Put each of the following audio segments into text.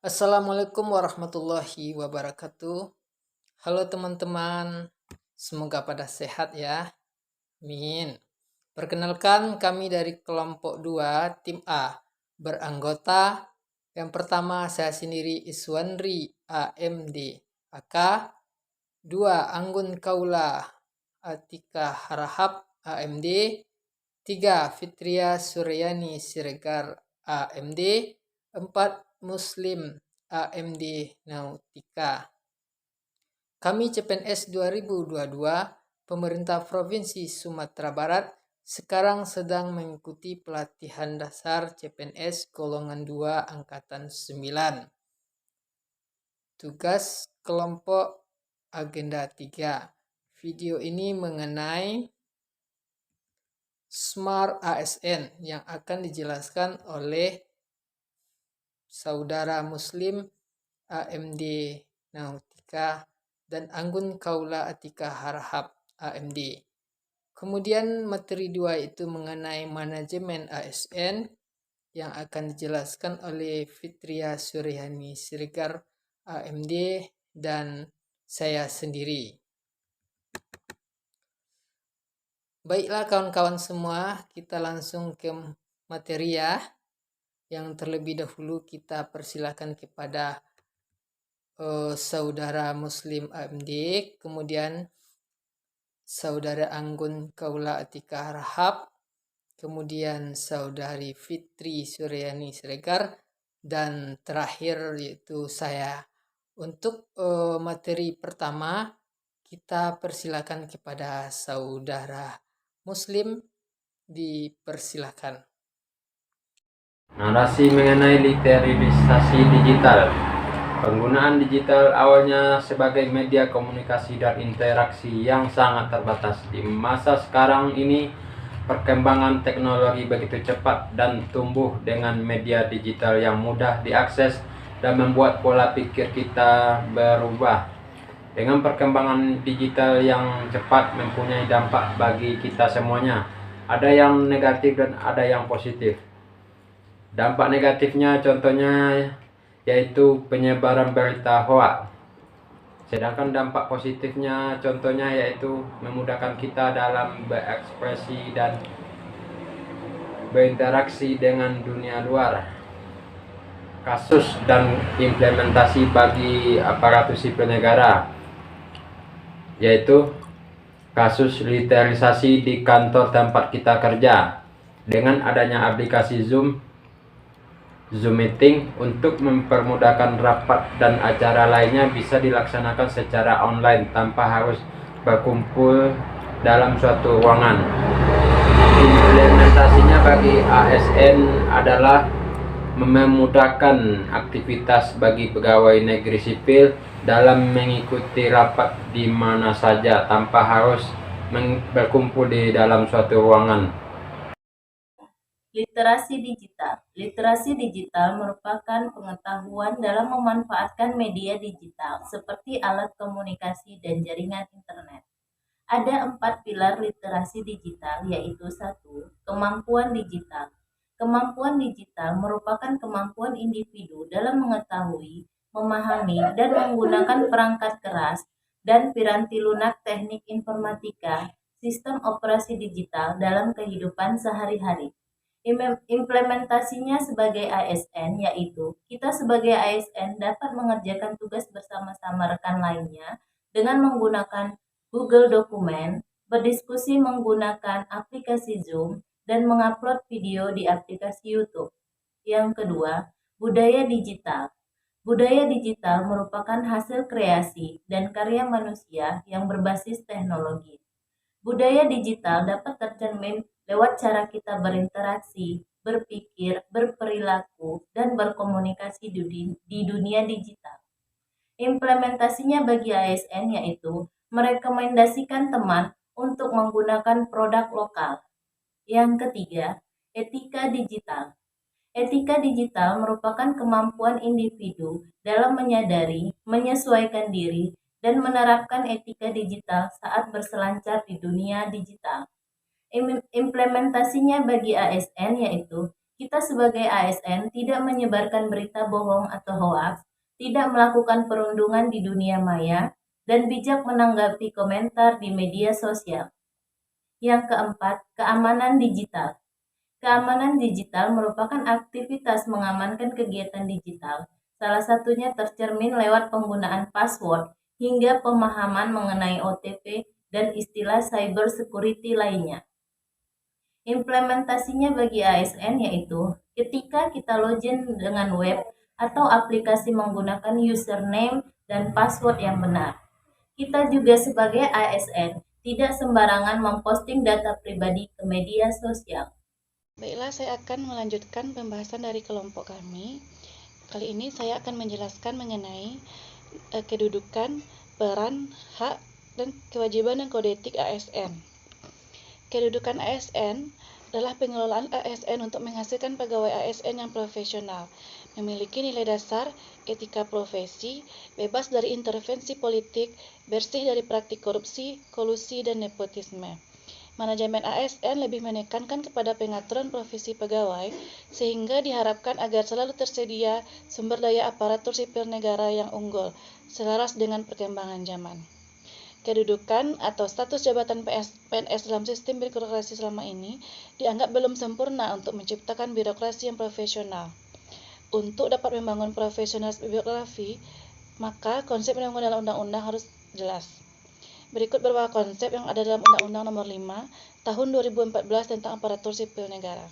Assalamualaikum warahmatullahi wabarakatuh. Halo teman-teman, semoga pada sehat ya. Amin. Perkenalkan kami dari kelompok 2 tim A. Beranggota yang pertama saya sendiri Iswanri AMD AK, 2 Anggun Kaula Atika Harahap AMD, 3 Fitria Suryani Siregar AMD, 4 Muslim AMD Nautika. Kami CPNS 2022, Pemerintah Provinsi Sumatera Barat, sekarang sedang mengikuti pelatihan dasar CPNS golongan 2 angkatan 9. Tugas kelompok agenda 3. Video ini mengenai Smart ASN yang akan dijelaskan oleh Saudara Muslim AMD Nautika dan Anggun Kaula Atika Harahap AMD. Kemudian materi 2 itu mengenai manajemen ASN yang akan dijelaskan oleh Fitria Suryani Siregar AMD dan saya sendiri. Baiklah kawan-kawan semua, kita langsung ke materi ya. Yang terlebih dahulu kita persilakan kepada Saudara Muslim AMD, kemudian Saudara Anggun Kaula Atika Harahap, kemudian Saudari Fitri Suryani Siregar, dan terakhir yaitu saya. Untuk materi pertama, kita persilakan kepada Saudara Muslim, dipersilakan. Narasi mengenai literasi digital. Penggunaan digital awalnya sebagai media komunikasi dan interaksi yang sangat terbatas. Di masa sekarang ini, perkembangan teknologi begitu cepat dan tumbuh dengan media digital yang mudah diakses dan membuat pola pikir kita berubah. Dengan perkembangan digital yang cepat mempunyai dampak bagi kita semuanya. Ada yang negatif dan ada yang positif. Dampak negatifnya contohnya yaitu penyebaran berita hoaks. Sedangkan dampak positifnya contohnya yaitu memudahkan kita dalam berekspresi dan berinteraksi dengan dunia luar. Kasus dan implementasi bagi aparatur sipil negara, yaitu kasus literalisasi di kantor tempat kita kerja. Dengan adanya aplikasi Zoom Meeting untuk mempermudahkan rapat dan acara lainnya bisa dilaksanakan secara online tanpa harus berkumpul dalam suatu ruangan. Implementasinya bagi ASN adalah memudahkan aktivitas bagi pegawai negeri sipil dalam mengikuti rapat di mana saja tanpa harus berkumpul di dalam suatu ruangan. Literasi digital. Literasi digital merupakan pengetahuan dalam memanfaatkan media digital seperti alat komunikasi dan jaringan internet. Ada 4 pilar literasi digital, yaitu 1. Kemampuan digital. Kemampuan digital merupakan kemampuan individu dalam mengetahui, memahami, dan menggunakan perangkat keras dan piranti lunak teknik informatika, sistem operasi digital dalam kehidupan sehari-hari. Implementasinya sebagai ASN, yaitu kita sebagai ASN dapat mengerjakan tugas bersama-sama rekan lainnya dengan menggunakan Google Dokumen, berdiskusi menggunakan aplikasi Zoom, dan mengupload video di aplikasi YouTube. Yang kedua, budaya digital. Budaya digital merupakan hasil kreasi dan karya manusia yang berbasis teknologi. Budaya digital dapat tercermin lewat cara kita berinteraksi, berpikir, berperilaku, dan berkomunikasi di dunia digital. Implementasinya bagi ASN yaitu merekomendasikan teman untuk menggunakan produk lokal. Yang ketiga, etika digital. Etika digital merupakan kemampuan individu dalam menyadari, menyesuaikan diri, dan menerapkan etika digital saat berselancar di dunia digital. Implementasinya bagi ASN yaitu Kita sebagai ASN tidak menyebarkan berita bohong atau hoaks, tidak melakukan perundungan di dunia maya, dan bijak menanggapi komentar di media sosial. Yang keempat, keamanan digital. Keamanan digital merupakan aktivitas mengamankan kegiatan digital. Salah satunya tercermin lewat penggunaan password hingga pemahaman mengenai OTP dan istilah cyber security lainnya. Implementasinya bagi ASN yaitu ketika kita login dengan web atau aplikasi menggunakan username dan password yang benar. Kita juga sebagai ASN tidak sembarangan memposting data pribadi ke media sosial. Baiklah, saya akan melanjutkan pembahasan dari kelompok kami. Kali ini saya akan menjelaskan mengenai kedudukan, peran, hak, dan kewajiban dan kode etik ASN. Kedudukan ASN adalah pengelolaan ASN untuk menghasilkan pegawai ASN yang profesional, memiliki nilai dasar, etika profesi, bebas dari intervensi politik, bersih dari praktik korupsi, kolusi, dan nepotisme. Manajemen ASN lebih menekankan kepada pengaturan profesi pegawai, sehingga diharapkan agar selalu tersedia sumber daya aparatur sipil negara yang unggul, selaras dengan perkembangan zaman. Kedudukan atau status jabatan PNS dalam sistem birokrasi selama ini dianggap belum sempurna untuk menciptakan birokrasi yang profesional. Untuk dapat membangun profesionalisme birokrasi, maka konsep yang dalam undang-undang harus jelas. Berikut beberapa konsep yang ada dalam Undang-Undang Nomor 5 Tahun 2014 tentang Aparatur Sipil Negara.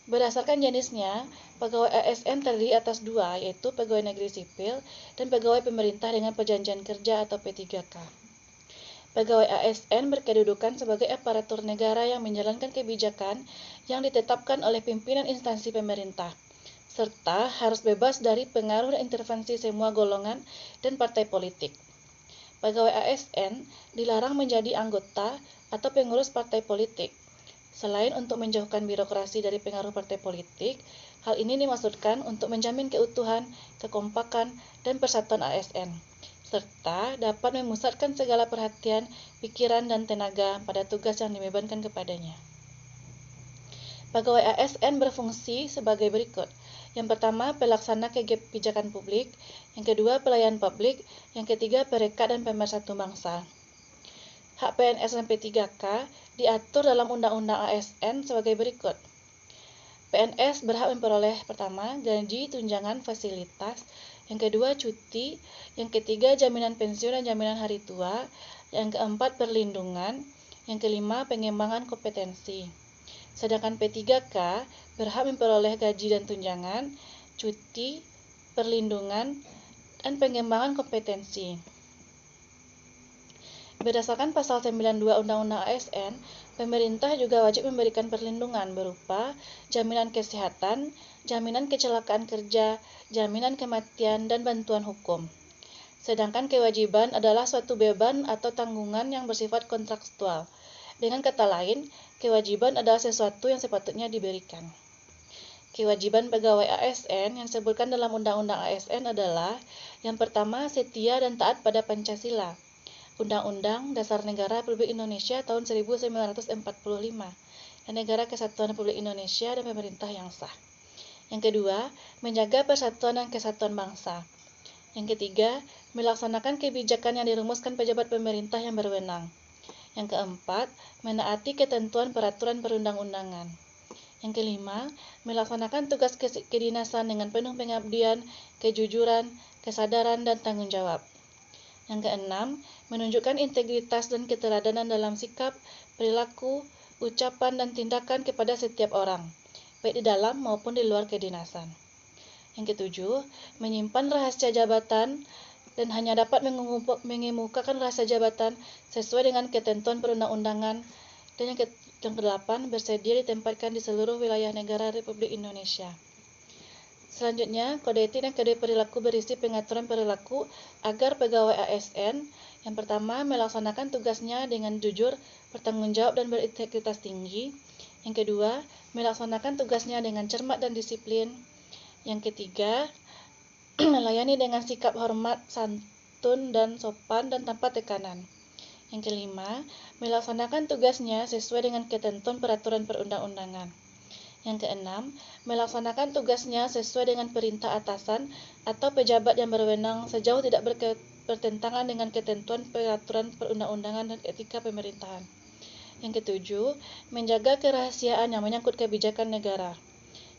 Berdasarkan jenisnya, pegawai ASN terdiri atas dua, yaitu pegawai negeri sipil dan pegawai pemerintah dengan perjanjian kerja atau P3K. Pegawai ASN berkedudukan sebagai aparatur negara yang menjalankan kebijakan yang ditetapkan oleh pimpinan instansi pemerintah, serta harus bebas dari pengaruh dan intervensi semua golongan dan partai politik. Pegawai ASN dilarang menjadi anggota atau pengurus partai politik. Selain untuk menjauhkan birokrasi dari pengaruh partai politik, hal ini dimaksudkan untuk menjamin keutuhan, kekompakan, dan persatuan ASN, serta dapat memusatkan segala perhatian, pikiran, dan tenaga pada tugas yang dibebankan kepadanya. Pegawai ASN berfungsi sebagai berikut. Yang pertama, pelaksana kebijakan publik. Yang kedua, pelayan publik. Yang ketiga, perekat dan pemersatu bangsa. Hak PNS dan P3K diatur dalam Undang-Undang ASN sebagai berikut. PNS berhak memperoleh pertama, gaji, tunjangan, fasilitas. Yang kedua, cuti. Yang ketiga, jaminan pensiun dan jaminan hari tua. Yang keempat, perlindungan. Yang kelima, pengembangan kompetensi. Sedangkan P3K berhak memperoleh gaji dan tunjangan, cuti, perlindungan, dan pengembangan kompetensi. Berdasarkan pasal 92 Undang-Undang ASN, pemerintah juga wajib memberikan perlindungan berupa jaminan kesehatan, jaminan kecelakaan kerja, jaminan kematian, dan bantuan hukum. Sedangkan kewajiban adalah suatu beban atau tanggungan yang bersifat kontraktual. Dengan kata lain, kewajiban adalah sesuatu yang sepatutnya diberikan. Kewajiban pegawai ASN yang disebutkan dalam Undang-Undang ASN adalah yang pertama, setia dan taat pada Pancasila, Undang-Undang Dasar Negara Republik Indonesia tahun 1945, dan Negara Kesatuan Republik Indonesia dan pemerintah yang sah. Yang kedua, menjaga persatuan dan kesatuan bangsa. Yang ketiga, melaksanakan kebijakan yang dirumuskan pejabat pemerintah yang berwenang. Yang keempat, menaati ketentuan peraturan perundang-undangan. Yang kelima, melaksanakan tugas kedinasan dengan penuh pengabdian, kejujuran, kesadaran, dan tanggung jawab. Yang keenam, menunjukkan integritas dan keteladanan dalam sikap, perilaku, ucapan, dan tindakan kepada setiap orang, baik di dalam maupun di luar kedinasan. Yang ketujuh, menyimpan rahasia jabatan dan hanya dapat mengemukakan rahasia jabatan sesuai dengan ketentuan perundang-undangan. Dan yang kedelapan, bersedia ditempatkan di seluruh wilayah negara Republik Indonesia. Selanjutnya, kode etik dan kode perilaku berisi pengaturan perilaku agar pegawai ASN yang pertama melaksanakan tugasnya dengan jujur, bertanggung jawab, dan berintegritas tinggi. Yang kedua, melaksanakan tugasnya dengan cermat dan disiplin. Yang ketiga, melayani dengan sikap hormat, santun, dan sopan dan tanpa tekanan. Yang kelima, melaksanakan tugasnya sesuai dengan ketentuan peraturan perundang-undangan. Yang keenam, melaksanakan tugasnya sesuai dengan perintah atasan atau pejabat yang berwenang sejauh tidak bertentangan dengan ketentuan peraturan perundang-undangan dan etika pemerintahan. Yang ketujuh, menjaga kerahasiaan yang menyangkut kebijakan negara.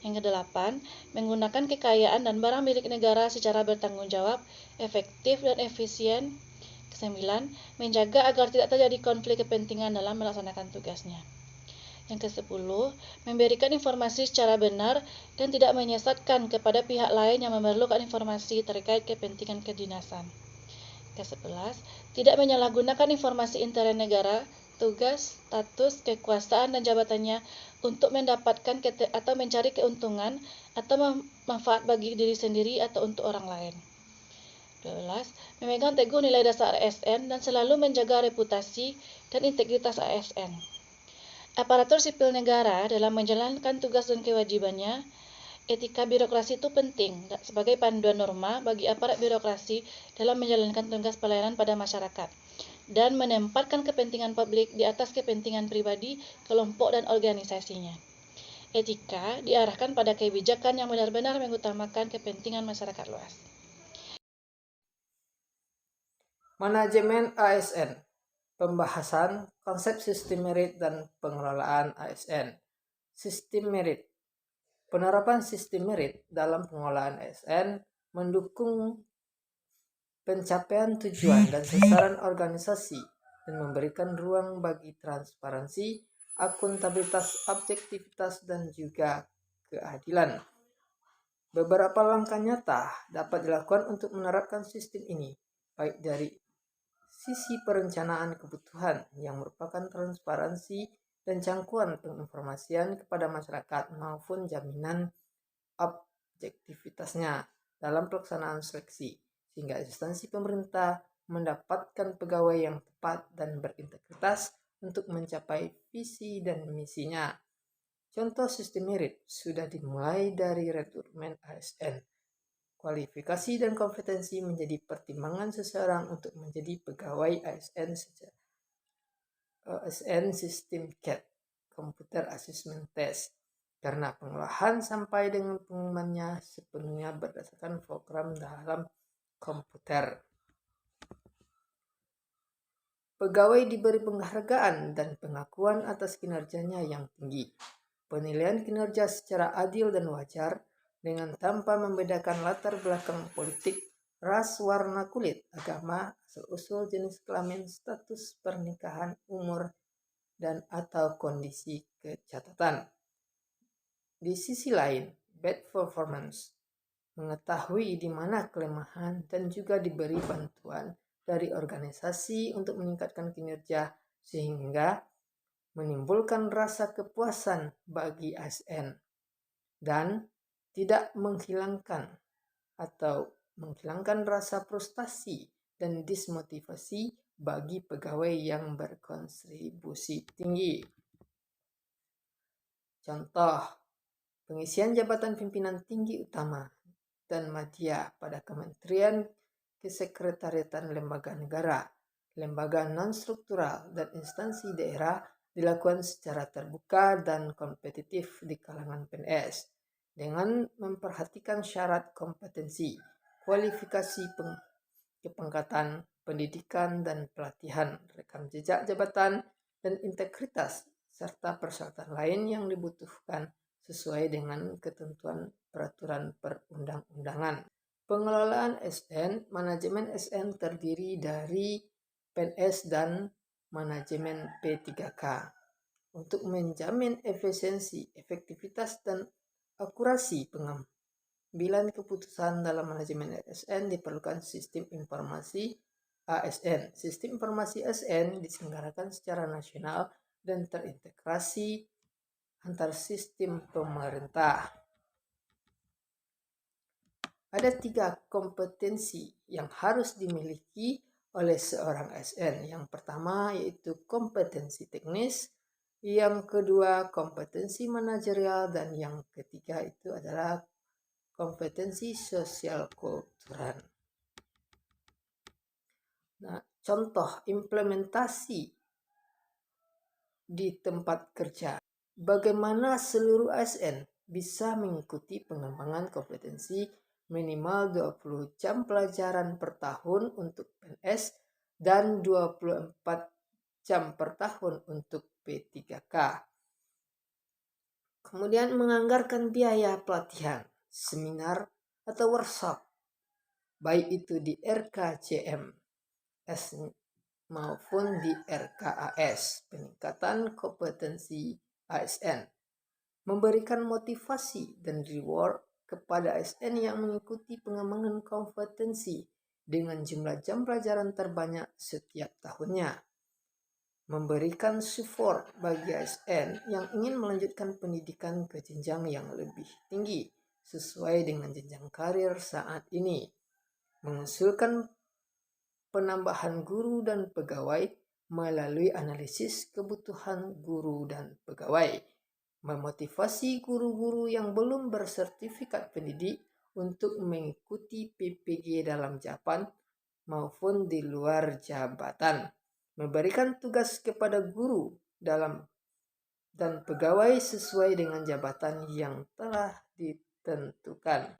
Yang kedelapan, menggunakan kekayaan dan barang milik negara secara bertanggung jawab, efektif, dan efisien. Kesembilan, menjaga agar tidak terjadi konflik kepentingan dalam melaksanakan tugasnya. Yang kesepuluh, memberikan informasi secara benar dan tidak menyesatkan kepada pihak lain yang memerlukan informasi terkait kepentingan kedinasan. Ke-11, tidak menyalahgunakan informasi intern negara, tugas, status, kekuasaan, dan jabatannya untuk mendapatkan atau mencari keuntungan atau manfaat bagi diri sendiri atau untuk orang lain. 12. Memegang teguh nilai dasar ASN dan selalu menjaga reputasi dan integritas ASN. Aparatur sipil negara dalam menjalankan tugas dan kewajibannya, etika birokrasi itu penting sebagai panduan norma bagi aparat birokrasi dalam menjalankan tugas pelayanan pada masyarakat dan menempatkan kepentingan publik di atas kepentingan pribadi, kelompok, dan organisasinya. Etika diarahkan pada kebijakan yang benar-benar mengutamakan kepentingan masyarakat luas. Manajemen ASN. Pembahasan konsep sistem merit dan pengelolaan ASN. Sistem merit. Penerapan sistem merit dalam pengelolaan ASN mendukung pencapaian tujuan dan sasaran organisasi dan memberikan ruang bagi transparansi, akuntabilitas, objektivitas, dan juga keadilan. Beberapa langkah nyata dapat dilakukan untuk menerapkan sistem ini, baik dari sisi perencanaan kebutuhan yang merupakan transparansi dan jangkauan penginformasian kepada masyarakat maupun jaminan objektivitasnya dalam pelaksanaan seleksi, sehingga instansi pemerintah mendapatkan pegawai yang tepat dan berintegritas untuk mencapai visi dan misinya. Contoh sistem merit sudah dimulai dari rekrutmen ASN. Kualifikasi dan kompetensi menjadi pertimbangan seseorang untuk menjadi pegawai ASN Sistem CAT, Computer Assessment Test, karena pengolahan sampai dengan pengumumannya sepenuhnya berdasarkan program dalam komputer. Pegawai diberi penghargaan dan pengakuan atas kinerjanya yang tinggi. Penilaian kinerja secara adil dan wajar dengan tanpa membedakan latar belakang politik, ras, warna kulit, agama, asal-usul, jenis kelamin, status pernikahan, umur, dan atau kondisi kecatatan. Di sisi lain, bad performance mengetahui di mana kelemahan dan juga diberi bantuan dari organisasi untuk meningkatkan kinerja sehingga menimbulkan rasa kepuasan bagi ASN dan tidak menghilangkan rasa frustasi dan dismotivasi bagi pegawai yang berkontribusi tinggi. Contoh, pengisian jabatan pimpinan tinggi utama dan media pada Kementerian Kesekretariatan Lembaga Negara, lembaga non-struktural, dan instansi daerah dilakukan secara terbuka dan kompetitif di kalangan PNS dengan memperhatikan syarat kompetensi, kualifikasi kepangkatan, pendidikan dan pelatihan, rekam jejak jabatan, dan integritas, serta persyaratan lain yang dibutuhkan sesuai dengan ketentuan peraturan perundang-undangan. Pengelolaan SN, manajemen SN terdiri dari PNS dan manajemen P3K untuk menjamin efisiensi, efektivitas, dan akurasi pengambilan keputusan dalam manajemen ASN diperlukan sistem informasi ASN. Sistem informasi ASN diselenggarakan secara nasional dan terintegrasi antar sistem pemerintah. Ada 3 kompetensi yang harus dimiliki oleh seorang ASN. Yang pertama yaitu kompetensi teknis, yang kedua kompetensi manajerial, dan yang ketiga itu adalah kompetensi sosial kultural. Nah, contoh implementasi di tempat kerja. bagaimana seluruh ASN bisa mengikuti pengembangan kompetensi minimal 20 jam pelajaran per tahun untuk PNS dan 24 jam per tahun untuk P3K. Kemudian menganggarkan biaya pelatihan, seminar atau workshop, baik itu di RKCMS maupun di RKAS, peningkatan kompetensi ASN. Memberikan motivasi dan reward kepada ASN yang mengikuti pengembangan kompetensi dengan jumlah jam pelajaran terbanyak setiap tahunnya. Memberikan support bagi ASN yang ingin melanjutkan pendidikan ke jenjang yang lebih tinggi sesuai dengan jenjang karir saat ini. Mengusulkan penambahan guru dan pegawai melalui analisis kebutuhan guru dan pegawai. Memotivasi guru-guru yang belum bersertifikat pendidik untuk mengikuti PPG dalam jabatan maupun di luar jabatan. Memberikan tugas kepada guru dan pegawai sesuai dengan jabatan yang telah ditentukan.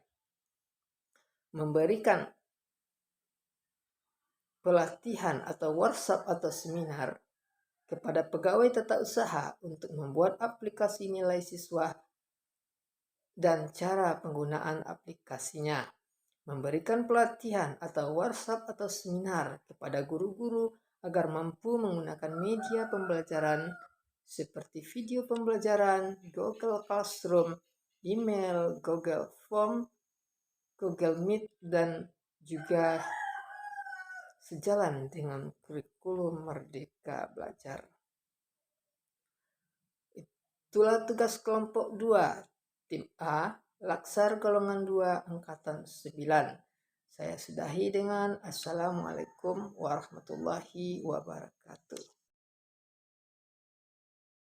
Memberikan pelatihan atau workshop atau seminar kepada pegawai tata usaha untuk membuat aplikasi nilai siswa dan cara penggunaan aplikasinya. Memberikan pelatihan atau workshop atau seminar kepada guru-guru agar mampu menggunakan media pembelajaran seperti video pembelajaran, Google Classroom, email, Google Form, Google Meet, dan juga sejalan dengan kurikulum Merdeka Belajar. Itulah tugas kelompok 2, tim A, Laksar golongan 2, angkatan 9. Saya sudahi dengan Assalamualaikum warahmatullahi wabarakatuh.